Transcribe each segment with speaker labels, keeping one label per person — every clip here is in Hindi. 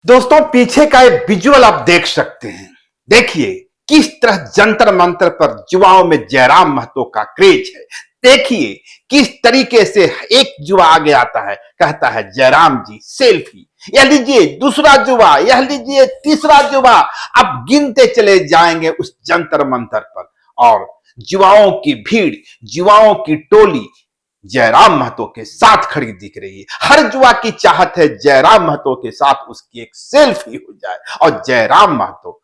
Speaker 1: दोस्तों, पीछे का एक विजुअल आप देख सकते हैं। देखिए किस तरह जंतर मंतर पर युवाओं में जयराम महतो का क्रेज है। देखिए किस तरीके से एक युवा आगे आता है, कहता है जयराम जी सेल्फी, यह लीजिए दूसरा युवा, यह लीजिए तीसरा युवा। अब गिनते चले जाएंगे उस जंतर मंतर पर, और युवाओं की भीड़, युवाओं की टोली जयराम महतो के साथ खड़ी दिख रही है। हर युवा की चाहत है जयराम महतो के साथ उसकी एक सेल्फी हो जाए, और जयराम महतो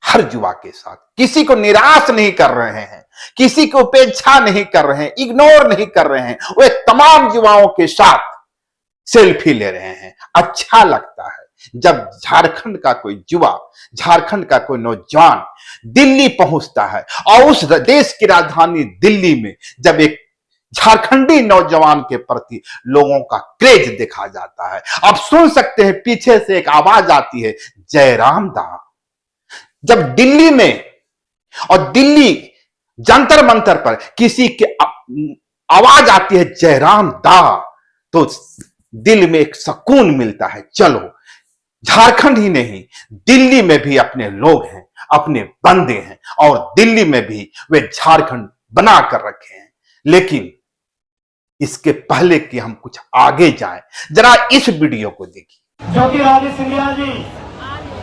Speaker 1: हर युवा के साथ किसी को निराश नहीं कर रहे हैं, किसी को उपेक्षा नहीं कर रहे हैं, इग्नोर नहीं कर रहे हैं। वे तमाम युवाओं के साथ सेल्फी ले रहे हैं। अच्छा लगता है जब झारखंड का कोई युवा, झारखंड का कोई नौजवान दिल्ली पहुंचता है, और उस देश की राजधानी दिल्ली में जब एक झारखंडी नौजवान के प्रति लोगों का क्रेज देखा जाता है। आप सुन सकते हैं पीछे से एक आवाज आती है, जयराम दा। जब दिल्ली में और दिल्ली जंतर मंतर पर किसी की आवाज आती है जयराम दा, तो दिल में एक सुकून मिलता है। चलो, झारखंड ही नहीं, दिल्ली में भी अपने लोग हैं, अपने बंदे हैं, और दिल्ली में भी वे झारखंड बना कर रखे हैं। लेकिन इसके पहले कि हम कुछ आगे जाएं, जरा इस वीडियो को देखिए।
Speaker 2: ज्योतिरादित्य सिंधिया जी,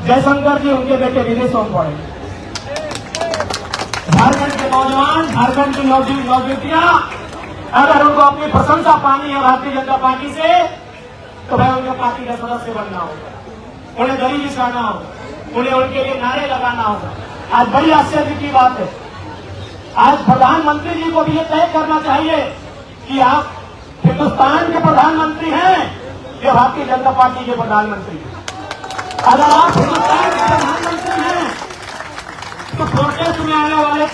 Speaker 2: जयशंकर जी, उनके बेटे विदेशों में पड़े। झारखंड के नौजवान, झारखंड की नौजुवतियां, अगर उनको अपनी प्रशंसा पानी है भारतीय जनता पार्टी से, तो भाई उनके पार्टी का सदस्य बनना होगा, उन्हें गली बिछाना होगा, उन्हें उनके लिए नारे लगाना होगा। आज बड़ी आश्चर्य की बात है, आज प्रधानमंत्री जी को भी ये तय करना चाहिए कि आप हिंदुस्तान के प्रधानमंत्री हैं या भारतीय जनता पार्टी के प्रधानमंत्री। अगर आप हिंदुस्तान के प्रधानमंत्री हैं तो प्रोटेस्ट में आने वाले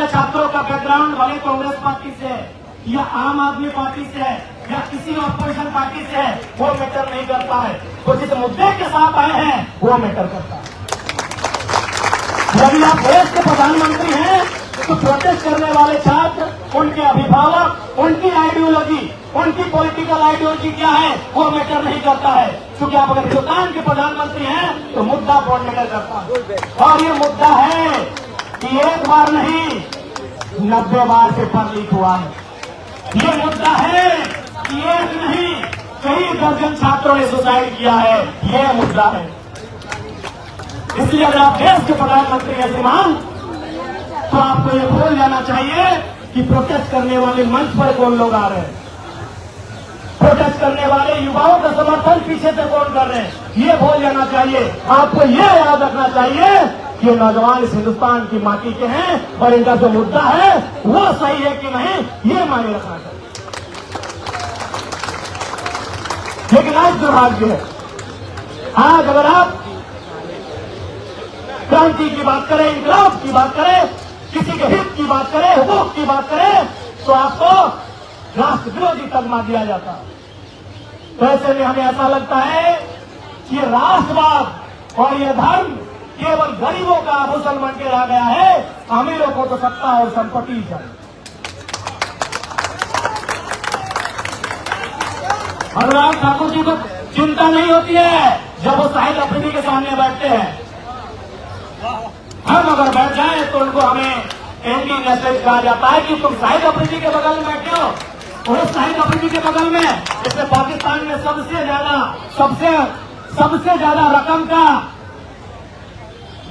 Speaker 2: छात्रों का बैकग्राउंड भले कांग्रेस पार्टी से है या आम आदमी पार्टी से है या किसी ऑपोजिशन पार्टी से है, वो मैटर नहीं करता है। तो जिस मुद्दे के साथ आए हैं वो मैटर करता है। यदि आप देश के प्रधानमंत्री हैं तो प्रोटेस्ट करने वाले छात्र, उनके अभिभावक, उनकी आइडियोलॉजी, उनकी पॉलिटिकल आइडियोलॉजी क्या है वो मैटर नहीं करता है। क्योंकि आप अगर हिंदुस्तान के प्रधानमंत्री हैं तो मुद्दा कौन मैटर करता है। और ये मुद्दा है कि एक बार नहीं 90 बार पेपर लीक हुआ है। ये मुद्दा है कि एक नहीं कई दर्जन छात्रों ने सुसाइड किया है। ये मुद्दा है। इसलिए अगर आप देश के प्रधानमंत्री हैं श्रीमान, तो आपको ये भूल जाना चाहिए कि प्रोटेस्ट करने वाले मंच पर कौन लोग आ रहे हैं, प्रोटेस्ट करने वाले युवाओं का समर्थन पीछे से कौन कर रहे हैं, ये भूल जाना चाहिए। आपको ये याद रखना चाहिए कि ये नौजवान इस हिंदुस्तान की माटी के हैं और इनका जो मुद्दा है वो सही है कि नहीं, ये मायने रखना चाहिए। लेकिन आज दुर्भाग्य है, आज अगर आप क्रांति की बात करें, इनकलाब की बात करें, किसी के हित की बात करें, हुकूक की बात करें, तो आपको राष्ट्र विरोधी तगमा दिया जाता है। तो ऐसे में हमें ऐसा लगता है कि ये राष्ट्रवाद और ये धर्म केवल गरीबों का आभूषण बन के रह गया है। अमीरों को तो सत्ता और संपत्ति चाहिए। अनुराग ठाकुर जी को चिंता नहीं होती है जब वो शाहिद अफरीदी के सामने बैठते हैं। हम अगर बैठ जाए तो उनको हमें एंटी नेशनल कहा जाता है कि तुम शाहिद अफरीदी के बगल में बैठे हो। और शाहिद अफरीदी के बगल में इसने पाकिस्तान में सबसे ज्यादा रकम का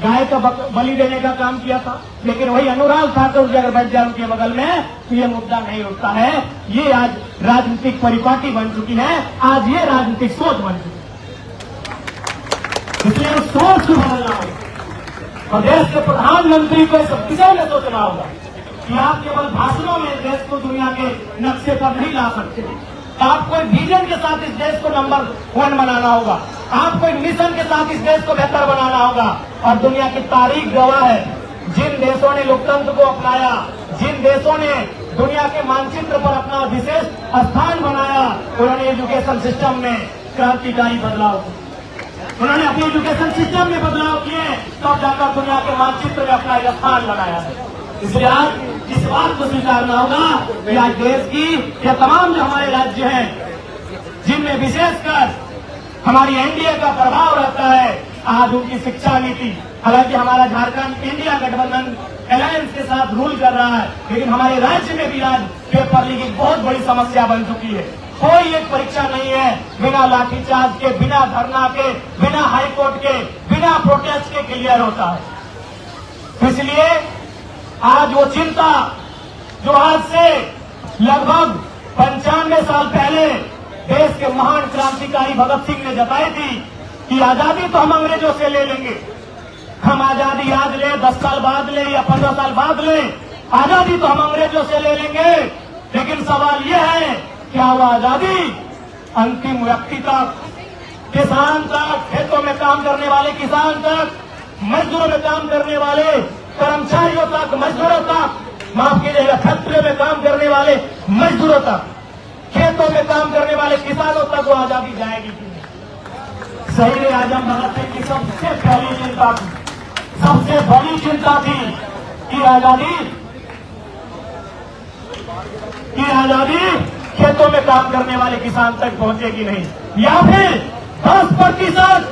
Speaker 2: गाय का बलि देने का काम किया था। लेकिन वही अनुराग ठाकुर जी अगर बैठ जाए उनके बगल में तो ये मुद्दा नहीं उठता है। ये आज राजनीतिक परिपाटी बन चुकी है, आज ये राजनीतिक सोच बन चुकी है। इसलिए उस सोच को बदलना होगा। और देश के प्रधानमंत्री को सब किसी ने सोचना होगा कि आप केवल भाषणों में देश को दुनिया के नक्शे पर नहीं ला सकते। आपको एक विजन के साथ इस देश को नंबर 1 बनाना होगा। आपको एक मिशन के साथ इस देश को बेहतर बनाना होगा। और दुनिया की तारीख गवाह है, जिन देशों ने लोकतंत्र को अपनाया, जिन देशों ने दुनिया के मानचित्र पर अपना विशेष स्थान बनाया, उन्होंने एजुकेशन सिस्टम में क्रांतिकारी बदलाव किया। उन्होंने अपने एजुकेशन सिस्टम में बदलाव किए, तब जाकर दुनिया के मानचित्र में अपना एक स्थान बनाया है। इसलिए आज इस बात को स्वीकारना होगा कि आज देश की ये तमाम जो हमारे राज्य हैं, जिनमें विशेषकर हमारी एनडीए का प्रभाव रहता है। आज उनकी शिक्षा नीति, हालांकि हमारा झारखंड इंडिया गठबंधन अलायंस के साथ रूल कर रहा है, लेकिन हमारे राज्य में भी आज पेपर लीकिंग बहुत बड़ी समस्या बन चुकी है। कोई एक परीक्षा नहीं है बिना लाठीचार्ज के, बिना धरना के, बिना हाईकोर्ट के, बिना प्रोटेस्ट के क्लियर होता है। इसलिए आज वो चिंता जो आज से लगभग 95 साल पहले देश के महान क्रांतिकारी भगत सिंह ने जताई थी कि आजादी तो हम अंग्रेजों से ले लेंगे, हम आजादी आज ले, 10 साल बाद ले या 15 साल बाद ले, आजादी तो हम अंग्रेजों से ले लेंगे। लेकिन सवाल यह है, क्या वो आजादी अंतिम व्यक्ति तक, किसान तक, खेतों में काम करने वाले किसान तक, मजदूरों में काम करने वाले कर्मचारियों तक, मजदूरों तक, माफ कीजिएगा, फैक्ट्री में काम करने वाले मजदूरों तक, खेतों में काम करने वाले किसानों तक वो आजादी जाएगी कि नहीं? शहीद आजम भगत सिंह की सबसे पहली चिंता थी, सबसे बड़ी चिंता थी कि आजादी खेतों में काम करने वाले किसान तक पहुंचेगी नहीं, या फिर 10%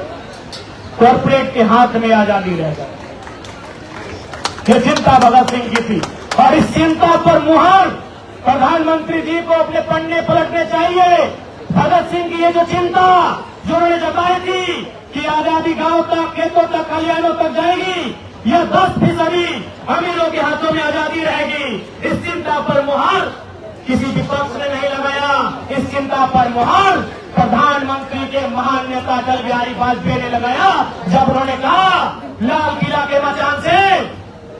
Speaker 2: कॉर्पोरेट के हाथ में आजादी रहेगा। ये चिंता भगत सिंह की थी, और इस चिंता पर मुहर प्रधानमंत्री जी को अपने पन्ने पलटने चाहिए। भगत सिंह की ये जो चिंता जो उन्होंने जताई थी कि आजादी गांव तक, खेतों तक, कल्याणों तक जाएगी, यह 10% अमीरों के हाथों में आजादी रहेगी, इस चिंता पर मुहर किसी विपक्ष ने नहीं लगाया। इस चिंता पर मुहर प्रधानमंत्री के महान नेता अटल बिहारी वाजपेयी ने लगाया, जब उन्होंने कहा लाल किला के मचान से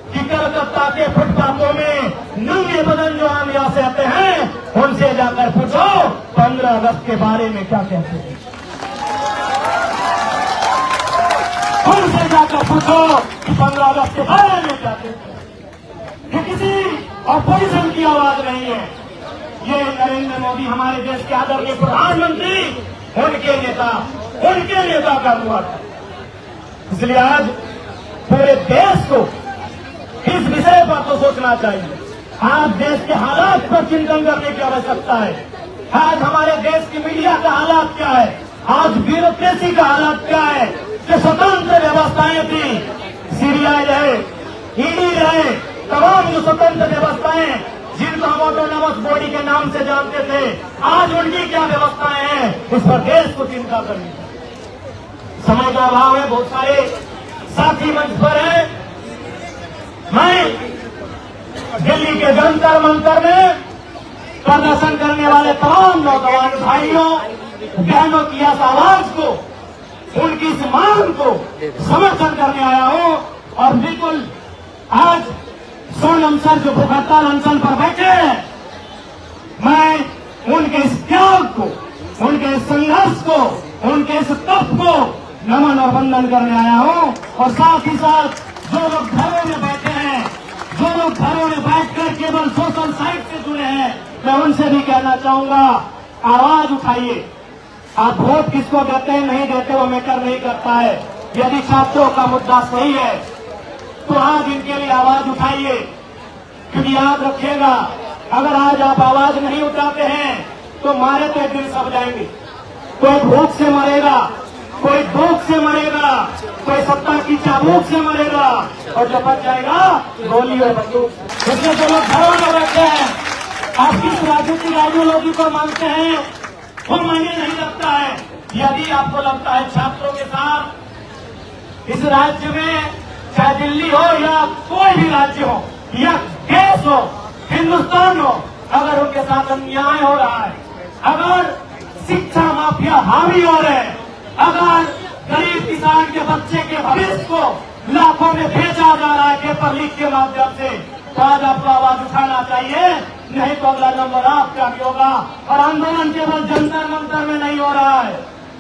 Speaker 2: कि कलकत्ता के फुटपाथों में नंगे बदन जो आम यहाँ से आते हैं उनसे जाकर पूछो 15 अगस्त के बारे में क्या कहते हैं, उनसे जाकर पूछो कि 15 अगस्त के बारे में क्या कहते हैं। ये किसी ऑपोजिशन की आवाज नहीं है, ये नरेंद्र मोदी हमारे देश के आदरणीय प्रधानमंत्री, उनके नेता का हुआ था। इसलिए आज पूरे देश को इस विषय पर तो सोचना चाहिए। आज देश के हालात पर चिंतन करने की आवश्यकता है। आज हमारे देश की मीडिया का हालात क्या है, आज ब्यूरोक्रेसी का हालात क्या है। जो स्वतंत्र व्यवस्थाएं थी, सीबीआई रहे, ईडी रहे, तमाम जो स्वतंत्र व्यवस्थाएं जिनको हम ऑटोनॉमस बॉडी के नाम से जानते थे, आज उनकी क्या व्यवस्थाएं हैं, इस पर देश को चिंता करनी चाहिए। समय का अभाव है, बहुत सारे साथी मंच पर हैं। मैं दिल्ली के जंतर मंतर में प्रदर्शन करने वाले तमाम नौजवान भाइयों बहनों की इस आवाज को, उनकी इस मांग को समर्थन करने आया हूं। और बिल्कुल आज सोनम सर जो भूख हड़ताल अनशन पर बैठे हैं, मैं उनके इस त्याग को, उनके इस संघर्ष को, उनके इस तप को नमन और वंदन करने आया हूं। और साथ ही साथ जो लोग घरों में बैठे हैं, जो लोग घरों में बैठकर केवल सोशल साइट से जुड़े हैं, मैं उनसे भी कहना चाहूंगा, आवाज उठाइए। आप वोट किसको देते हैं नहीं देते वो मैटर नहीं करता है। यदि छात्रों का मुद्दा सही है तो आज इनके लिए आवाज उठाइए, क्योंकि याद रखिएगा, अगर आज आप आवाज नहीं उठाते हैं तो मारे तो एक दिन सब जाएंगे। कोई भूख से मरेगा, कोई भूख से मरेगा, कोई सत्ता की चाबूक से मरेगा, और जो बच जाएगा गोली और बंदूक। इसलिए जो लोग घरों में बैठे हैं, आप किस राजनीतिक आइडियोलॉजी को मानते हैं वो मायने नहीं रखता है। यदि आपको लगता है छात्रों के साथ इस राज्य में, चाहे दिल्ली हो या कोई भी राज्य हो या देश हो, हिंदुस्तान हो, अगर उनके साथ अन्याय हो रहा है, अगर शिक्षा माफिया हावी हो रहे हैं, अगर गरीब किसान के बच्चे के भविष्य को लाखों में भेजा जा रहा है पेपर लीक के माध्यम से, तो आज आपको आवाज उठाना चाहिए, नहीं तो अगला नंबर आपका भी होगा। और आंदोलन केवल जंतर मंतर में नहीं हो रहा है,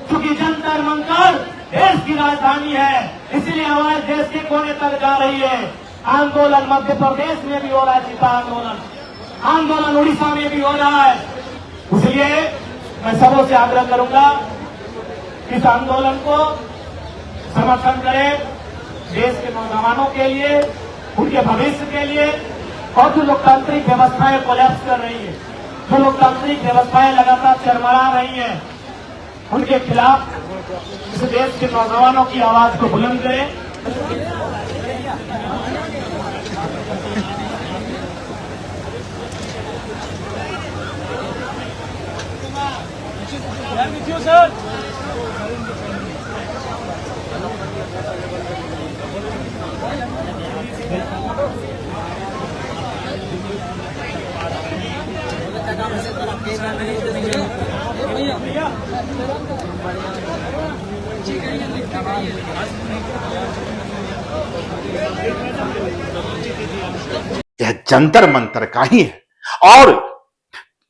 Speaker 2: क्योंकि जंतर मंतर देश की राजधानी है, इसलिए आवाज देश के कोने तक जा रही है। आंदोलन मध्य प्रदेश में भी हो रहा है, सीता आंदोलन उड़ीसा में भी हो रहा है। इसलिए मैं सबों से आग्रह करूंगा, इस आंदोलन को समर्थन करें, देश के नौजवानों के लिए, उनके भविष्य के लिए। और जो लोकतांत्रिक व्यवस्थाएं कोलैप्स कर रही है, जो लोकतांत्रिक व्यवस्थाएं लगातार चरमरा रही हैं, उनके खिलाफ इस देश के नौजवानों की आवाज को बुलंद करें।
Speaker 1: यह जंतर मंतर का ही है। और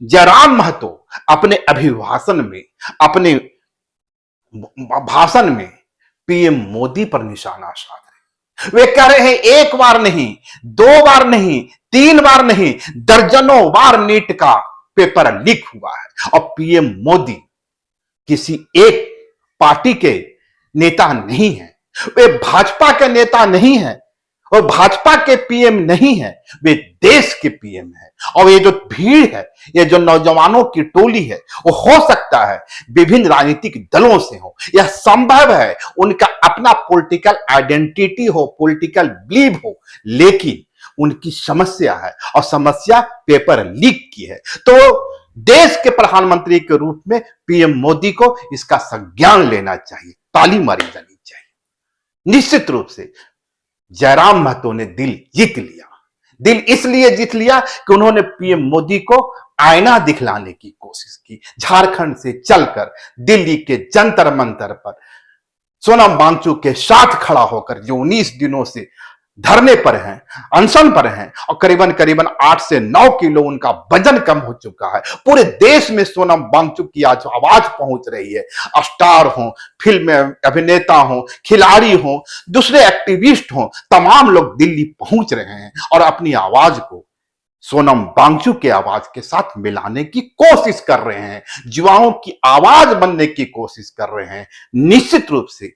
Speaker 1: जयराम महतो अपने अभिभाषण में, अपने भाषण में पीएम मोदी पर निशाना साध रहे। वे कह रहे हैं एक बार नहीं, दो बार नहीं, तीन बार नहीं, दर्जनों बार नीट का पेपर लीक हुआ है और पीएम मोदी किसी एक पार्टी के नेता नहीं है, वे भाजपा के नेता नहीं है और भाजपा के पीएम नहीं है, वे देश के पीएम है। और ये जो भीड़ है, ये जो नौजवानों की टोली है, वो हो सकता है विभिन्न राजनीतिक दलों से हो, यह संभव है उनका अपना पॉलिटिकल आइडेंटिटी हो, पॉलिटिकल बिलीव हो, लेकिन उनकी समस्या है और समस्या पेपर लीक की है। तो देश के प्रधानमंत्री के रूप में पीएम मोदी को इसका संज्ञान लेना चाहिए, ताली मारी जानी चाहिए। निश्चित रूप से जयराम महतो ने दिल जीत लिया। दिल इसलिए जीत लिया कि उन्होंने पीएम मोदी को आईना दिखलाने की कोशिश की। झारखंड से चलकर दिल्ली के जंतर मंतर पर सोनम वांगचुक के साथ खड़ा होकर जो 19 दिनों से धरने पर हैं, अनशन पर हैं और करीबन करीबन 8 से 9 किलो उनका वजन कम हो चुका है। पूरे देश में सोनम वांगचुक की आज आवाज पहुंच रही है। स्टार हो, फिल्म अभिनेता हो, खिलाड़ी हो, दूसरे एक्टिविस्ट हो, तमाम लोग दिल्ली पहुंच रहे हैं और अपनी आवाज को सोनम वांगचुक के आवाज के साथ मिलाने की कोशिश कर रहे हैं, युवाओं की आवाज बनने की कोशिश कर रहे हैं। निश्चित रूप से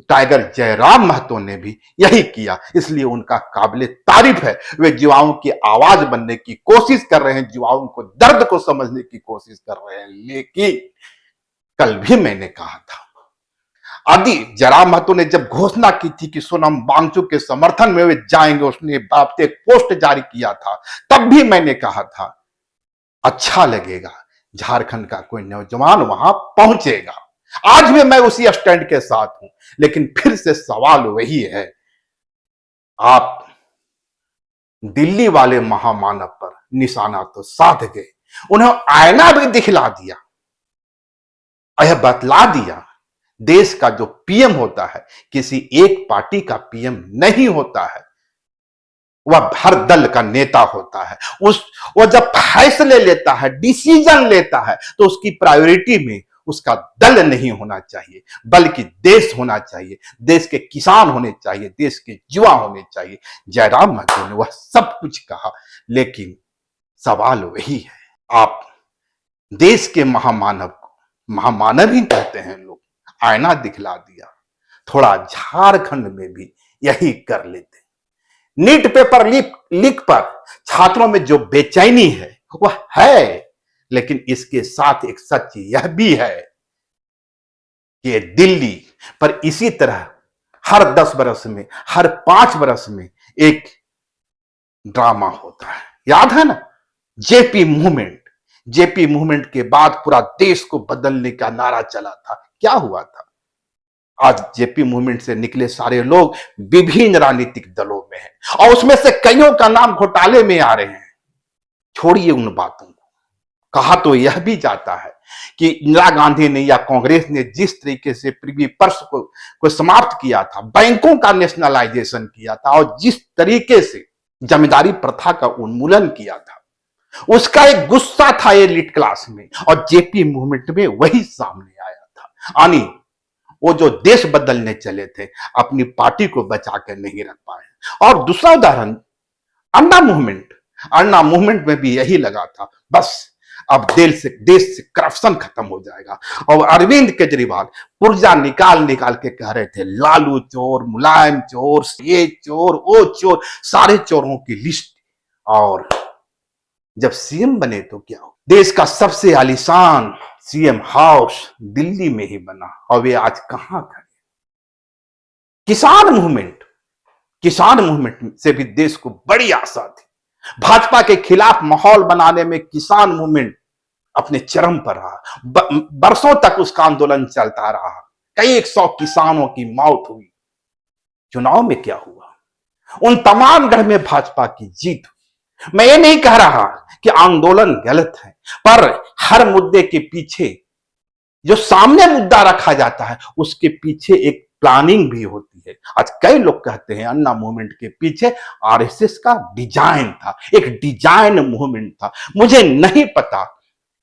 Speaker 1: टाइगर जयराम महतो ने भी यही किया, इसलिए उनका काबिले तारीफ है। वे युवाओं की आवाज बनने की कोशिश कर रहे हैं, युवाओं को दर्द को समझने की कोशिश कर रहे हैं। लेकिन कल भी मैंने कहा था, आदि जयराम महतो ने जब घोषणा की थी कि सोनम वांगचुक के समर्थन में वे जाएंगे, उसने बाप एक पोस्ट जारी किया था, तब भी मैंने कहा था अच्छा लगेगा झारखंड का कोई नौजवान वहां पहुंचेगा। आज भी मैं उसी स्टैंड के साथ हूं, लेकिन फिर से सवाल वही है, आप दिल्ली वाले महामानव पर निशाना तो साध गए, उन्हें आईना भी दिखला दिया, यह बतला दिया देश का जो पीएम होता है किसी एक पार्टी का पीएम नहीं होता है, वह हर दल का नेता होता है। वह जब फैसले लेता है, डिसीजन लेता है, तो उसकी प्रायोरिटी में उसका दल नहीं होना चाहिए, बल्कि देश होना चाहिए, देश के किसान होने चाहिए, देश के युवा होने चाहिए। जयराम महतो ने वह सब कुछ कहा, लेकिन सवाल वही है, आप देश के महामानव को, महामानव ही कहते हैं लोग, आईना दिखला दिया। थोड़ा झारखंड में भी यही कर लेते। नीट पेपर लीक पर छात्रों में जो बेचैनी है वह है, लेकिन इसके साथ एक सच यह भी है कि दिल्ली पर इसी तरह हर 10 बरस में, हर 5 बरस में एक ड्रामा होता है। याद है ना, जेपी मूवमेंट के बाद पूरा देश को बदलने का नारा चला था। क्या हुआ था? आज जेपी मूवमेंट से निकले सारे लोग विभिन्न राजनीतिक दलों में हैं और उसमें से कईयों का नाम घोटाले में आ रहे हैं। छोड़िए उन बातों को। कहा तो यह भी जाता है कि इंदिरा गांधी ने या कांग्रेस ने जिस तरीके से प्रिवी पर्स को समाप्त किया था, बैंकों का नेशनलाइजेशन किया था और जिस तरीके से जमींदारी प्रथा का उन्मूलन किया था, उसका एक गुस्सा था एलिट क्लास में और जेपी मूवमेंट में वही सामने आया था। यानी वो जो देश बदलने चले थे, अपनी पार्टी को बचा कर नहीं रख पाए। और दूसरा उदाहरण अन्ना मूवमेंट में भी यही लगा था, बस अब देश से करप्शन खत्म हो जाएगा। और अरविंद केजरीवाल पुर्जा निकाल के कह रहे थे लालू चोर, मुलायम चोर, ये चोर, वो चोर, सारे चोरों की लिस्ट। और जब सीएम बने तो क्या हो, देश का सबसे आलीशान सीएम हाउस दिल्ली में ही बना और वे आज कहां खड़े। किसान मूवमेंट से भी देश को बड़ी आशा थी। भाजपा के खिलाफ माहौल बनाने में किसान मूवमेंट अपने चरम पर रहा। बरसों तक उसका आंदोलन चलता रहा। कई 100 किसानों की मौत हुई। चुनाव में क्या हुआ, उन तमाम गढ़ में भाजपा की जीत हुई। मैं ये नहीं कह रहा कि आंदोलन गलत है, पर हर मुद्दे के पीछे जो सामने मुद्दा रखा जाता है उसके पीछे एक प्लानिंग भी होती है। आज कई लोग कहते हैं अन्ना मूवमेंट के पीछे आरएसएस का डिजाइन था, एक डिजाइन मूवमेंट था। मुझे नहीं पता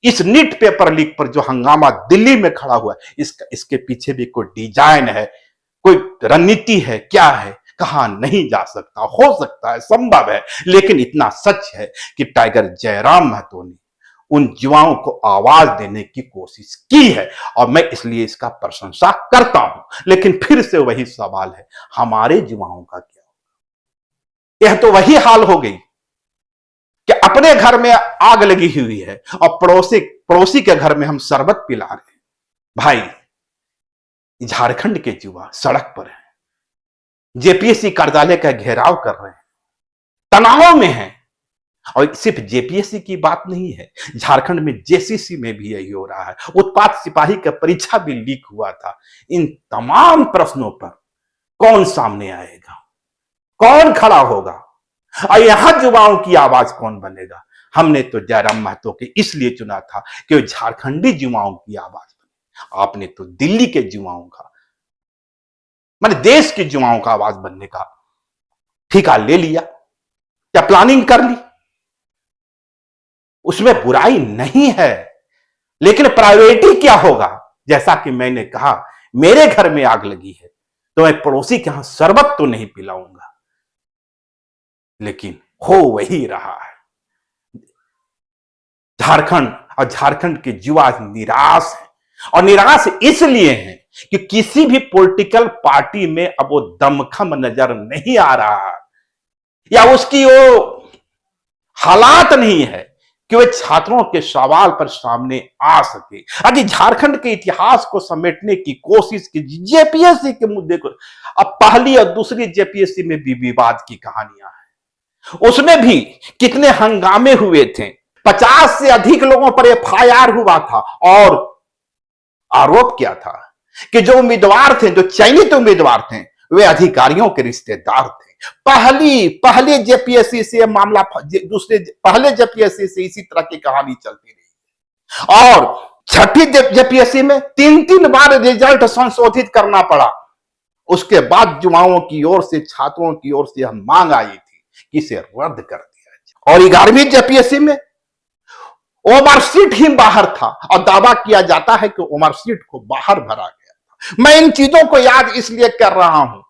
Speaker 1: इस नीट पेपर लीक पर जो हंगामा दिल्ली में खड़ा हुआ है इसके पीछे भी कोई डिजाइन है, कोई रणनीति है, क्या है, कहा नहीं जा सकता। हो सकता है, संभव है, लेकिन इतना सच है कि टाइगर जयराम महतो ने उन युवाओं को आवाज देने की कोशिश की है और मैं इसलिए इसका प्रशंसा करता हूं। लेकिन फिर से वही सवाल है, हमारे युवाओं का क्या होगा। यह तो वही हाल हो गई कि अपने घर में आग लगी हुई है और पड़ोसी के घर में हम शरबत पिला रहे हैं। भाई, झारखंड के युवा सड़क पर हैं, जेपीएससी कार्यालय का घेराव कर रहे हैं, तनाव में हैं। और सिर्फ जेपीएससी की बात नहीं है, झारखंड में जेसीसी में भी यही हो रहा है। उत्पाद सिपाही का परीक्षा भी लीक हुआ था। इन तमाम प्रश्नों पर कौन सामने आएगा, कौन खड़ा होगा और यहां युवाओं की आवाज कौन बनेगा। हमने तो जयराम महतो के इसलिए चुना था कि वो झारखंडी युवाओं की आवाज बने। आपने तो दिल्ली के युवाओं का, मैंने देश के युवाओं का आवाज बनने का ठेका ले लिया, क्या प्लानिंग कर ली। उसमें बुराई नहीं है, लेकिन प्रायोरिटी क्या होगा। जैसा कि मैंने कहा, मेरे घर में आग लगी है तो मैं पड़ोसी के यहां शरबत तो नहीं पिलाऊंगा, लेकिन हो वही रहा है। झारखंड और झारखंड के युवा निराश है, और निराश इसलिए है कि किसी भी पॉलिटिकल पार्टी में अब वो दमखम नजर नहीं आ रहा है, या उसकी वो हालात नहीं है कि वे छात्रों के सवाल पर सामने आ सके। अगर झारखंड के इतिहास को समेटने की कोशिश की, जेपीएससी के मुद्दे को, अब पहली और दूसरी जेपीएससी में भी विवाद की कहानियां हैं। उसमें भी कितने हंगामे हुए थे, 50 से अधिक लोगों पर एफआईआर हुआ था, और आरोप क्या था कि जो उम्मीदवार थे, जो चयनित उम्मीदवार थे, वे अधिकारियों के रिश्तेदार थे। पहले जेपीएससी से मामला, पहले जेपीएससी से इसी तरह की कहानी चलती रही, और छठी जेपीएससी में 3 बार रिजल्ट संशोधित करना पड़ा। उसके बाद युवाओं की ओर से, छात्रों की ओर से यह मांग आई थी कि इसे रद्द कर दिया जाए। और 11वीं जेपीएससी में ओवरसीट ही बाहर था, और दावा किया जाता है कि ओवरसीट को बाहर भरा गया था। मैं इन चीजों को याद इसलिए कर रहा हूं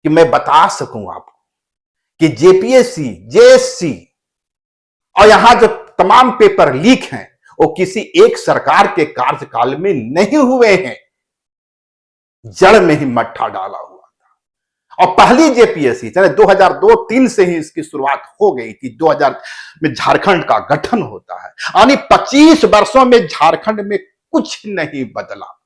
Speaker 1: कि मैं बता सकूं आपको कि जेपीएससी, जेएससी और यहां जो तमाम पेपर लीक हैं वो किसी एक सरकार के कार्यकाल में नहीं हुए हैं, जड़ में ही मट्ठा डाला हुआ था। और पहली जेपीएससी 2002-3 से ही इसकी शुरुआत हो गई थी। 2000 में झारखंड का गठन होता है, यानी 25 वर्षों में झारखंड में कुछ नहीं बदला।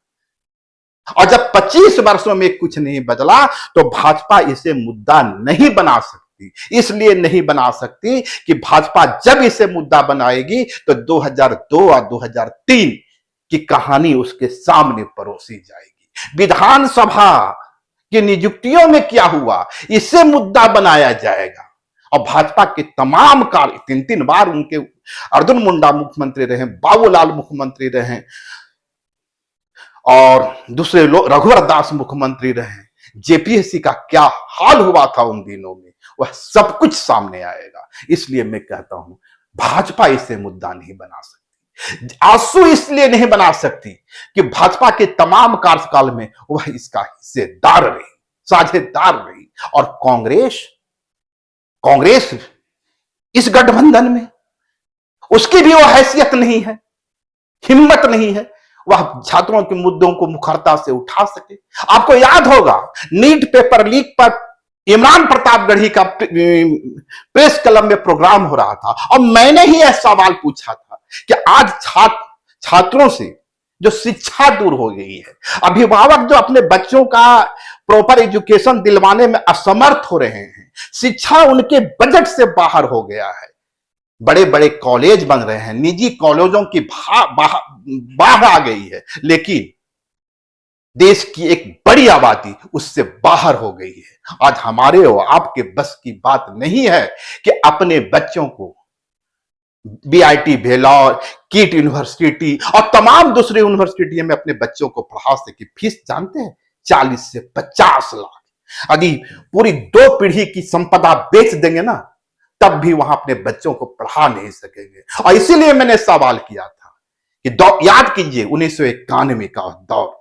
Speaker 1: और जब 25 वर्षों में कुछ नहीं बदला तो भाजपा इसे मुद्दा नहीं बना सकती। इसलिए नहीं बना सकती कि भाजपा जब इसे मुद्दा बनाएगी तो 2002 और 2003 की कहानी उसके सामने परोसी जाएगी। विधानसभा की नियुक्तियों में क्या हुआ, इसे मुद्दा बनाया जाएगा। और भाजपा के तमाम कार्य, 3 बार उनके अर्जुन मुंडा मुख्यमंत्री रहे, बाबूलाल मुख्यमंत्री रहे, और दूसरे लोग रघुवर दास मुख्यमंत्री रहे। जेपीएससी का क्या हाल हुआ था उन दिनों में, वह सब कुछ सामने आएगा। इसलिए मैं कहता हूं भाजपा इसे मुद्दा नहीं बना सकती। आंसू इसलिए नहीं बना सकती कि भाजपा के तमाम कार्यकाल में वह इसका हिस्सेदार रही, साझेदार रही। और कांग्रेस इस गठबंधन में उसकी भी वो हैसियत नहीं है, हिम्मत नहीं है वह छात्रों के मुद्दों को मुखरता से उठा सके। आपको याद होगा नीट पेपर लीक पर इमरान प्रतापगढ़ी का प्रेस क्लब में प्रोग्राम हो रहा था और मैंने ही यह सवाल पूछा था कि आज छात्रों से जो शिक्षा दूर हो गई है, अभिभावक जो अपने बच्चों का प्रॉपर एजुकेशन दिलवाने में असमर्थ हो रहे हैं, शिक्षा उनके बजट से बाहर हो गया है। बड़े बड़े कॉलेज बन रहे हैं, निजी कॉलेजों की बाढ़ आ गई है, लेकिन देश की एक बड़ी आबादी उससे बाहर हो गई है। आज हमारे और आपके बस की बात नहीं है कि अपने बच्चों को बीआईटी भेलोर, कीट यूनिवर्सिटी और तमाम दूसरी यूनिवर्सिटी में अपने बच्चों को पढ़ा सके। फीस जानते हैं 40 से 50 लाख। यदि पूरी 2 पीढ़ी की संपदा बेच देंगे ना, तब भी वहां अपने बच्चों को पढ़ा नहीं सकेंगे। और इसीलिए मैंने सवाल किया था कि याद कीजिए 1991 का दौर,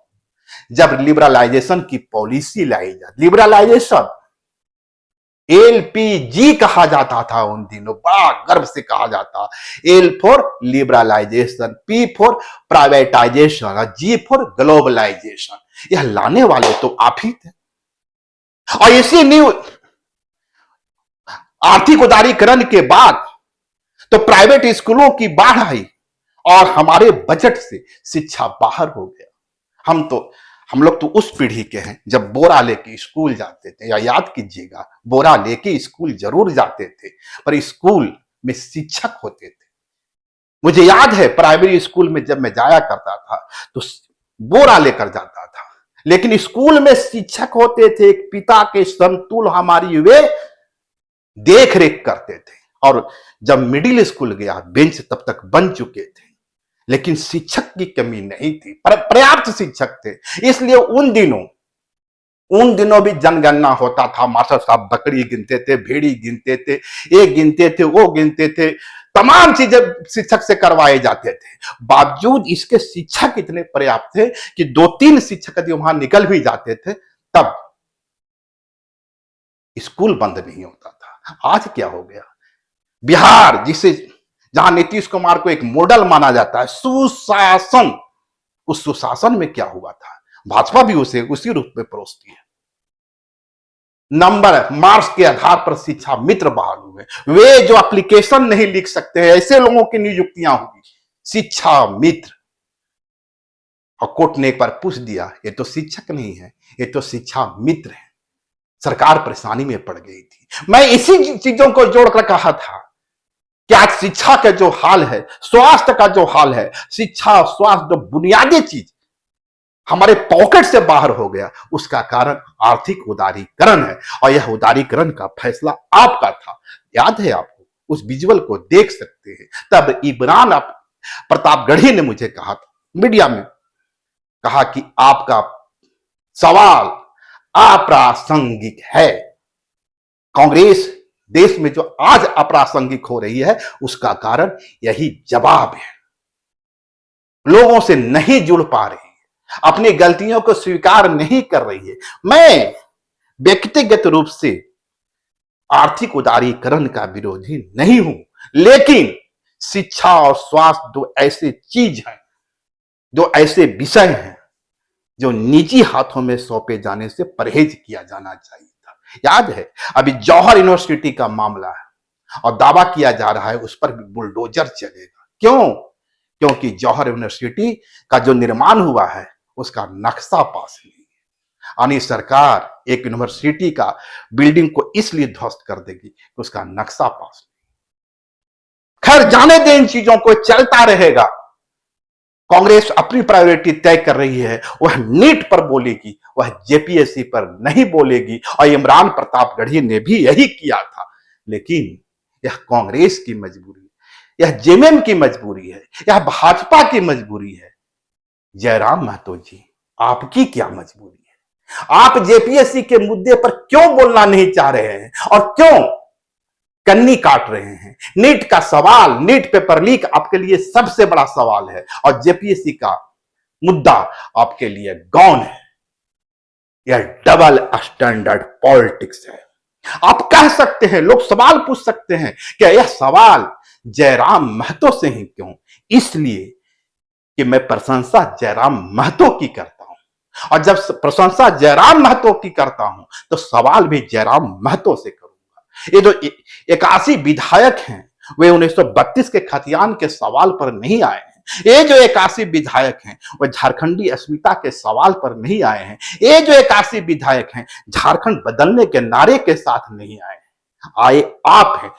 Speaker 1: जब लिबरलाइजेशन की पॉलिसी लाई जाती, लिबरलाइजेशन एलपीजी कहा जाता था उन दिनों, बड़ा गर्व से कहा जाता। L for liberalisation, P for privatisation और जी फॉर ग्लोबलाइजेशन। यह लाने वाले तो आप ही थे। और इसी न्यू आर्थिक उदारीकरण के बाद तो प्राइवेट स्कूलों की बाढ़ आई और हमारे बजट से शिक्षा बाहर हो गया। हम लोग तो उस पीढ़ी के हैं जब बोरा लेके स्कूल जाते थे, या याद कीजिएगा, बोरा लेके स्कूल जरूर जाते थे पर स्कूल में शिक्षक होते थे। मुझे याद है प्राइमरी स्कूल में जब मैं जाया करता था तो बोरा लेकर जाता था, लेकिन स्कूल में शिक्षक होते थे, एक पिता के समतुल्य हमारी वे देख रेख करते थे। और जब मिडिल स्कूल गया, बेंच तब तक बन चुके थे, लेकिन शिक्षक की कमी नहीं थी, पर्याप्त शिक्षक थे। इसलिए उन दिनों भी जनगणना होता था, मास्टर साहब बकरी गिनते थे, भेड़ी गिनते थे, ये गिनते थे, वो गिनते थे, तमाम चीजें शिक्षक से करवाए जाते थे। बावजूद इसके शिक्षक इतने पर्याप्त थे कि 2-3 शिक्षक यदि वहां निकल भी जाते थे तब स्कूल बंद नहीं होता था। आज क्या हो गया, बिहार जहां नीतीश कुमार को एक मॉडल माना जाता है, सुशासन, उस सुशासन में क्या हुआ था? भाजपा भी उसे उसी रूप में परोसती है। नंबर मार्क्स के आधार पर शिक्षा मित्र बहाल हुए। वे जो एप्लीकेशन नहीं लिख सकते हैं, ऐसे लोगों की नियुक्तियां होगी शिक्षा मित्र। और कोर्ट ने एक बार पूछ दिया, ये तो शिक्षक नहीं है, ये तो शिक्षा मित्र है। सरकार परेशानी में पड़ गई थी। मैं इसी चीजों को जोड़कर कहा था कि आज शिक्षा का जो हाल है, स्वास्थ्य का जो हाल है, शिक्षा स्वास्थ्य जो बुनियादी चीज हमारे पॉकेट से बाहर हो गया, उसका कारण आर्थिक उदारीकरण है। और यह उदारीकरण का फैसला आपका था। याद है आपको, उस विजुअल को देख सकते हैं। तब इमरान प्रतापगढ़ी ने मुझे कहा था, मीडिया में कहा कि आपका सवाल अप्रासंगिक है। कांग्रेस देश में जो आज अप्रासंगिक हो रही है, उसका कारण यही जवाब है। लोगों से नहीं जुड़ पा रही, अपनी गलतियों को स्वीकार नहीं कर रही है। मैं व्यक्तिगत रूप से आर्थिक उदारीकरण का विरोधी नहीं हूं, लेकिन शिक्षा और स्वास्थ्य दो ऐसे चीज हैं, दो ऐसे विषय हैं जो निजी हाथों में सौंपे जाने से परहेज किया जाना चाहिए था। याद है अभी जौहर यूनिवर्सिटी का मामला है और दावा किया जा रहा है उस पर भी बुलडोजर चलेगा। क्यों? क्योंकि जौहर यूनिवर्सिटी का जो निर्माण हुआ है उसका नक्शा पास नहीं है। यानी सरकार एक यूनिवर्सिटी का बिल्डिंग को इसलिए ध्वस्त कर देगी कि उसका नक्शा पास नहीं। खैर जाने दें, इन चीजों को चलता रहेगा। कांग्रेस अपनी प्रायोरिटी तय कर रही है, वह नीट पर बोलेगी, वह जेपीएससी पर नहीं बोलेगी। और इमरान प्रतापगढ़ी ने भी यही किया था। लेकिन यह कांग्रेस की मजबूरी है, यह जेएमएम की मजबूरी है, यह भाजपा की मजबूरी है। जयराम महतो जी, आपकी क्या मजबूरी है? आप जेपीएससी के मुद्दे पर क्यों बोलना नहीं चाह रहे हैं और क्यों कन्नी काट रहे हैं? नीट का सवाल, नीट पेपर लीक आपके लिए सबसे बड़ा सवाल है और जेपीएससी का मुद्दा आपके लिए गौन है। यह डबल स्टैंडर्ड पॉलिटिक्स है। आप कह सकते हैं, लोग सवाल पूछ सकते हैं कि यह सवाल जयराम महतो से ही क्यों? इसलिए कि मैं प्रशंसा जयराम महतो की करता हूं। और जब प्रशंसा जयराम महतो की करता हूं तो सवाल भी जयराम महतो से करूंगा। ये जो 81 विधायक हैं वे 1932 के खतियान के सवाल पर नहीं आए हैं। ये जो 81 विधायक हैं वह झारखंडी अस्मिता के सवाल पर नहीं आए हैं। ये जो 81 विधायक हैं झारखंड बदलने के नारे के साथ नहीं आए हैं। आए आप हैं।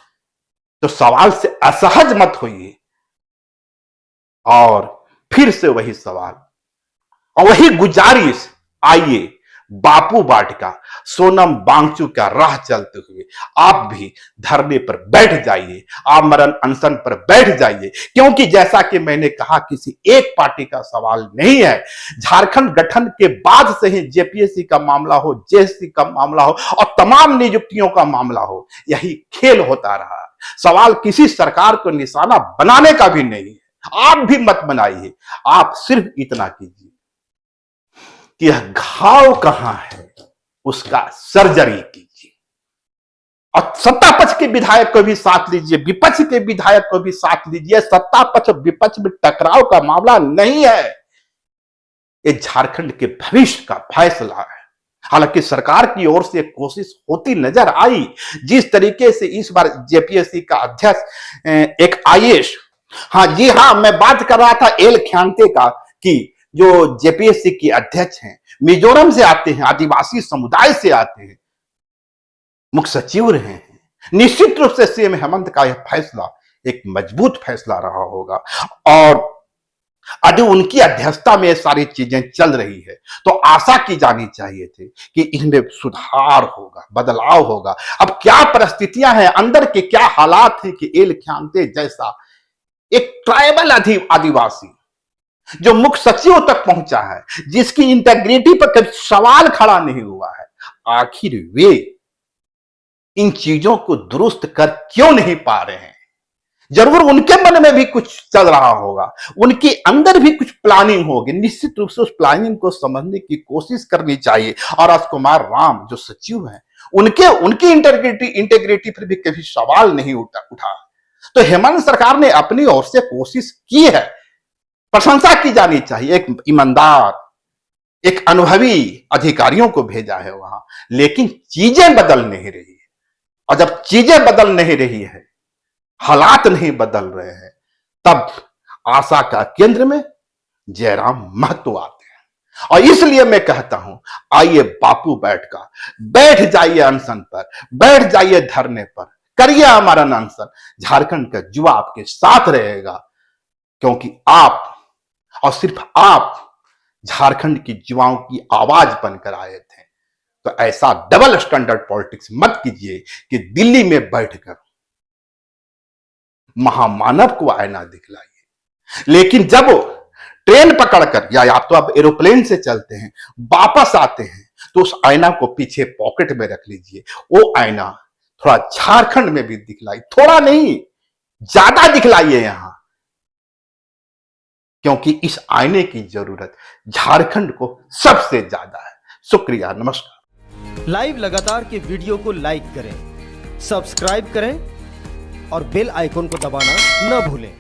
Speaker 1: तो सवाल से असहज मत होइए और फिर से वही सवाल और वही गुजारिश, आइए बापू वाटिका सोनम वांगचू का राह चलते हुए आप भी धरने पर बैठ जाइए, आमरण अनशन पर बैठ जाइए। क्योंकि जैसा कि मैंने कहा किसी एक पार्टी का सवाल नहीं है। झारखंड गठन के बाद से ही जेपीएससी का मामला हो, जेएससी का मामला हो और तमाम नियुक्तियों का मामला हो, यही खेल होता रहा। सवाल किसी सरकार को निशाना बनाने का भी नहीं है। आप भी मत बनाइए। आप सिर्फ इतना कीजिए कि यह घाव कहां है उसका सर्जरी कीजिए और सत्ता पक्ष के विधायक को भी साथ लीजिए, विपक्ष के विधायक को भी साथ लीजिए। सत्ता पक्ष और विपक्ष में टकराव का मामला नहीं है, ये झारखंड के भविष्य का फैसला है। हालांकि सरकार की ओर से कोशिश होती नजर आई। जिस तरीके से इस बार जेपीएससी का अध्यक्ष एक आईएएस, हाँ जी हाँ, मैं बात कर रहा था एल ख्यांते का, कि जो जेपीएससी के अध्यक्ष हैं मिजोरम से आते हैं, आदिवासी समुदाय से आते हैं, मुख्य सचिव रहे हैं। निश्चित रूप से सीएम हेमंत का यह फैसला एक मजबूत फैसला रहा होगा और यदि उनकी अध्यक्षता में ये सारी चीजें चल रही है तो आशा की जानी चाहिए थी कि इनमें सुधार होगा, बदलाव होगा। अब क्या परिस्थितियां हैं, अंदर के क्या हालात हैं कि एल ख्यांते जैसा एक ट्राइबल आदिवासी जो मुख्य सचिव तक पहुंचा है, जिसकी इंटेग्रिटी पर कभी सवाल खड़ा नहीं हुआ है, आखिर वे इन चीजों को दुरुस्त कर क्यों नहीं पा रहे हैं? जरूर उनके मन में भी कुछ चल रहा होगा, उनके अंदर भी कुछ प्लानिंग होगी। निश्चित रूप से उस प्लानिंग को समझने की कोशिश करनी चाहिए। और राजकुमार राम जो सचिव हैं उनकी इंटेग्रिटी पर भी कभी सवाल नहीं उठा। तो हेमंत सरकार ने अपनी ओर से कोशिश की है, प्रशंसा की जानी चाहिए। एक ईमानदार, एक अनुभवी अधिकारियों को भेजा है वहां, लेकिन चीजें बदल नहीं रही है। और जब चीजें बदल नहीं रही है, हालात नहीं बदल रहे हैं, तब आशा का केंद्र में जयराम महतो आते हैं। और इसलिए मैं कहता हूं, आइए बापू बैठ जाइए अनशन पर, बैठ जाइए धरने पर, करिए हमारा अनशन। झारखंड का युवा आपके साथ रहेगा, क्योंकि आप और सिर्फ आप झारखंड की युवाओं की आवाज बनकर आए थे। तो ऐसा डबल स्टैंडर्ड पॉलिटिक्स मत कीजिए कि दिल्ली में बैठकर महामानव को आईना दिखलाइए, लेकिन जब ट्रेन पकड़कर या आप तो आप एरोप्लेन से चलते हैं, वापस आते हैं, तो उस आईना को पीछे पॉकेट में रख लीजिए। वो आईना थोड़ा झारखंड में भी दिखलाई, थोड़ा नहीं ज्यादा दिखलाइए यहां, क्योंकि इस आईने की जरूरत झारखंड को सबसे ज्यादा है। शुक्रिया, नमस्कार।
Speaker 3: लाइव लगातार के वीडियो को लाइक करें, सब्सक्राइब करें और बेल आइकन को दबाना न भूलें।